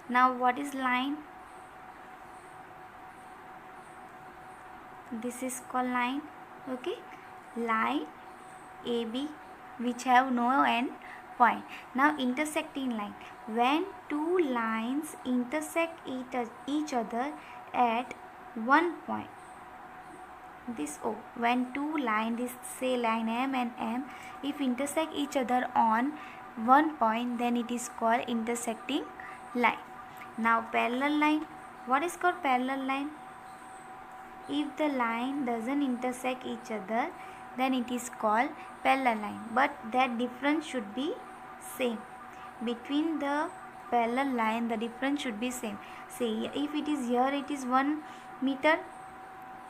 Now what is line? This is called line. Okay, line AB which have no end point. Now intersecting line. When two lines intersect each other at one point, this O, when two lines, this say line M and M, if intersect each other on one point, then it is called intersecting line. Now parallel line. What is called parallel line? If the line doesn't intersect each other, then it is called parallel line, but that difference should be same. Between the parallel line, the difference should be same. See, if it is here, it is 1 meter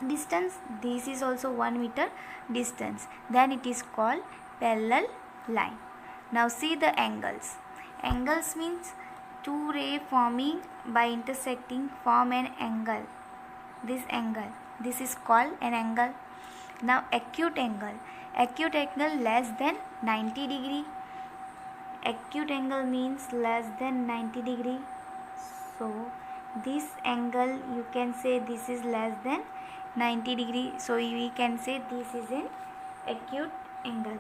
distance, this is also 1 meter distance, then it is called parallel line. Now see the angles. Angles means two rays forming by intersecting form an angle. This angle, this is called an angle. Now acute angle. Acute angle less than 90 degree. Acute angle means less than 90 degree. So this angle, you can say this is less than 90 degree. So we can say this is an acute angle.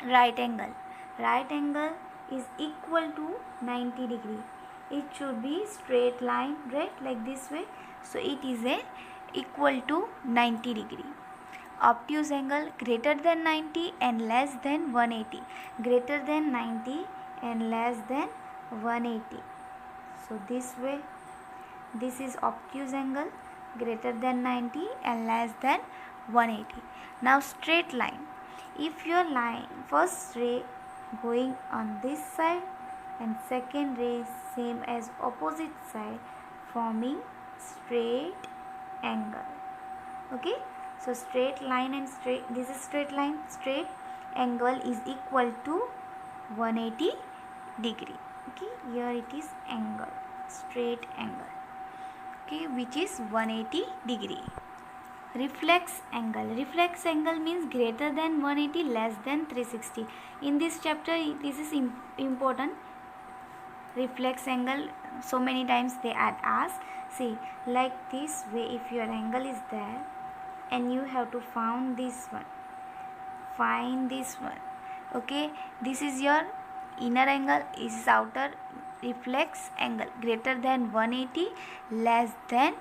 Right angle. Right angle is equal to 90 degree. It should be straight line, right, like this way. So it is a equal to 90 degree. Obtuse angle greater than 90 and less than 180. Greater than 90 and less than 180. So this way, this is obtuse angle greater than 90 and less than 180. Now straight line. If your line, first ray going on this side and second ray same as opposite side, forming straight angle. Okay, so straight line and straight, this is straight line, straight angle is equal to 180 degree. Okay, here it is angle, straight angle, okay, which is 180 degree. Reflex angle. Reflex angle means greater than 180, less than 360. In this chapter, this is important. Reflex angle, so many times they ask. See, like this way, if your angle is there and you have to find this one, okay, this is your inner angle, this is outer. Reflex angle greater than 180, less than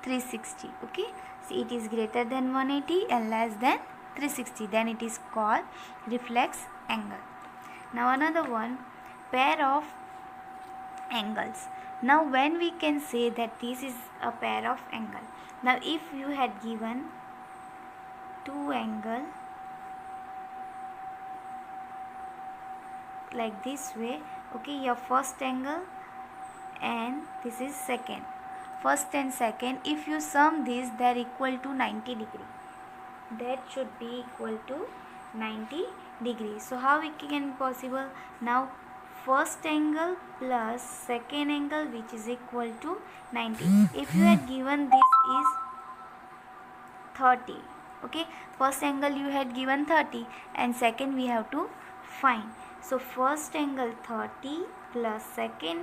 360. Okay, see, it is greater than 180 and less than 360, then it is called reflex angle. Now another one, pair of angles. Now when we can say that this is a pair of angle? Now if you had given two angle like this way, okay, your first angle and this is second, first and second, if you sum this, they are equal to 90 degree. That should be equal to 90 degree. So how it can possible? Now first angle plus second angle, which is equal to 90. If you had given this is 30, okay, first angle you had given 30 and second we have to find. So first angle 30 plus second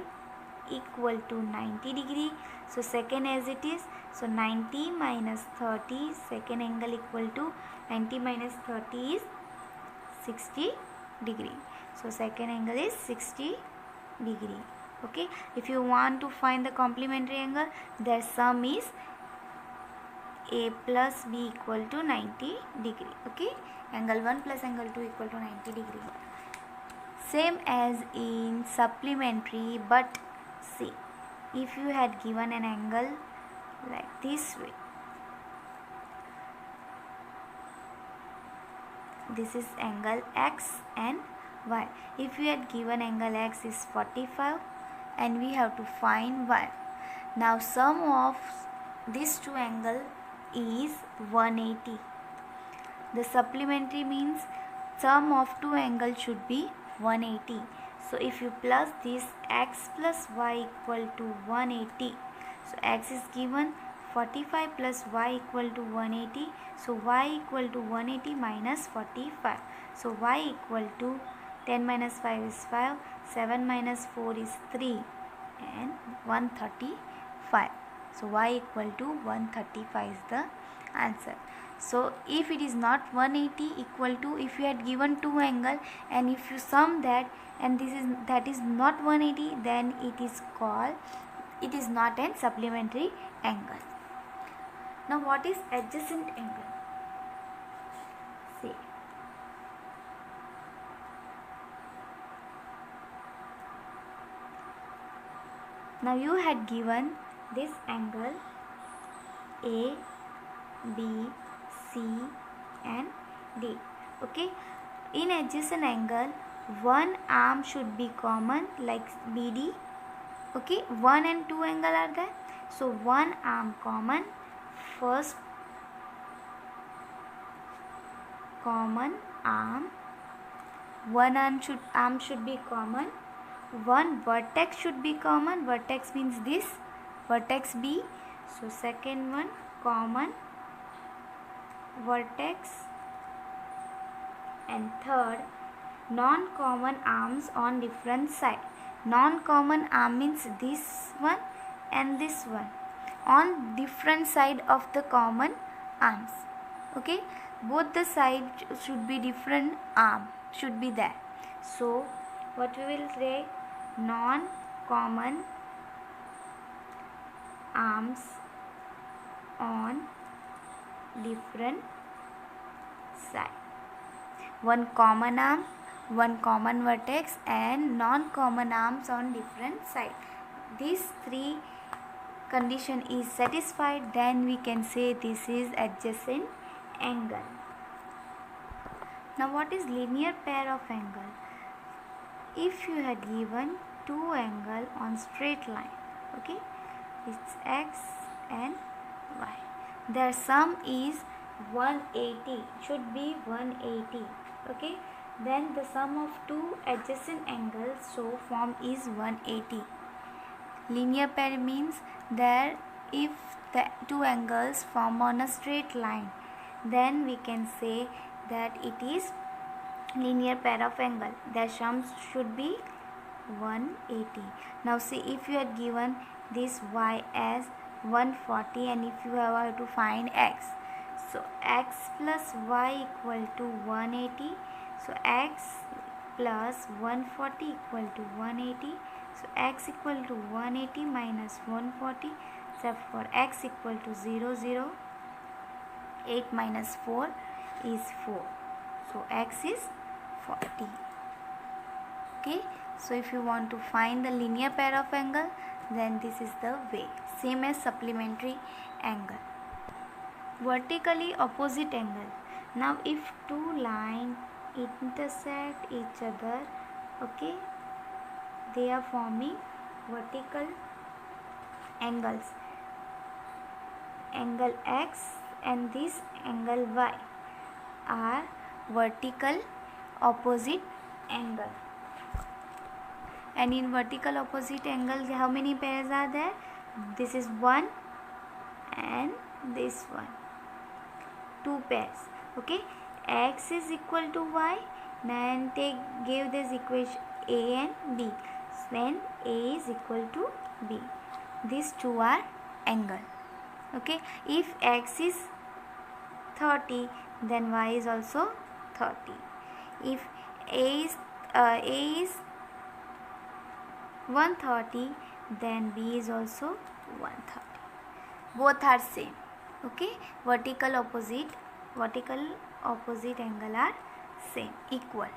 equal to 90 degree. So second as it is, so 90 minus 30, second angle equal to 90 minus 30 is 60 degree. So second angle is 60 degree. Okay, if you want to find the complementary angle, their sum is A plus B equal to 90 degree. Okay, angle 1 plus angle 2 equal to 90 degree. Same as in supplementary, but see, if you had given an angle like this way, this is angle X and Y. If you had given angle X is 45 and we have to find Y. Now sum of these two angles is 180. The supplementary means sum of two angles should be 180. So if you plus this, X plus Y equal to 180. So X is given 45 plus Y equal to 180. So Y equal to 180 minus 45. So Y equal to 10 minus 5 is 5. 7 minus 4 is 3. and 135. So y equal to 135 is the answer. So if it is not 180 equal to, if you had given two angle and if you sum that and that is not 180, then it is not a supplementary angle. Now what is adjacent angle? See, now you had given this angle A, B, C and D. Okay, in adjacent angle one arm should be common like BD. Okay, 1 and 2 angle are there, so one arm common. First common arm, one arm should be common. One vertex should be common. Vertex means this vertex B. So second one common vertex, and third non-common arms on different side. Non-common arm means this one and this one on different side of the common arms. Okay, both the side should be different arm should be there. So what we will say, non-common arms on different side. One common arm, one common vertex and non-common arms on different side. These three condition is satisfied, then we can say this is adjacent angle. Now what is linear pair of angle? If you had given two angle on straight line, okay, it's x and y, their sum is 180, should be 180. Okay, then the sum of two adjacent angles so form is 180. Linear pair means that if the two angles form on a straight line, then we can say that it is linear pair of angle. Their sums should be 180. Now see, if you had given this y as 140 and if you have to find x, so x plus y equal to 180. So x plus 140 equal to 180. So x equal to 180 minus 140. So for x equal to 0, 0. 8 minus 4 is 4. So x is 40. Okay. So if you want to find the linear pair of angle, then this is the way. Same as supplementary angle. Vertically opposite angle. Now if two lines intersect each other, okay, they are forming vertical angles. Angle x and this angle y are vertical opposite angle. And in vertical opposite angles, how many pairs are there? This is one and this one. Two pairs. Okay, x is equal to y. Then give this equation a and b. Then a is equal to b. These two are angle. Okay, if x is 30, then y is also 30. If a is 130, then b is also 130. Both are same. Okay, vertical opposite angle are same, equal.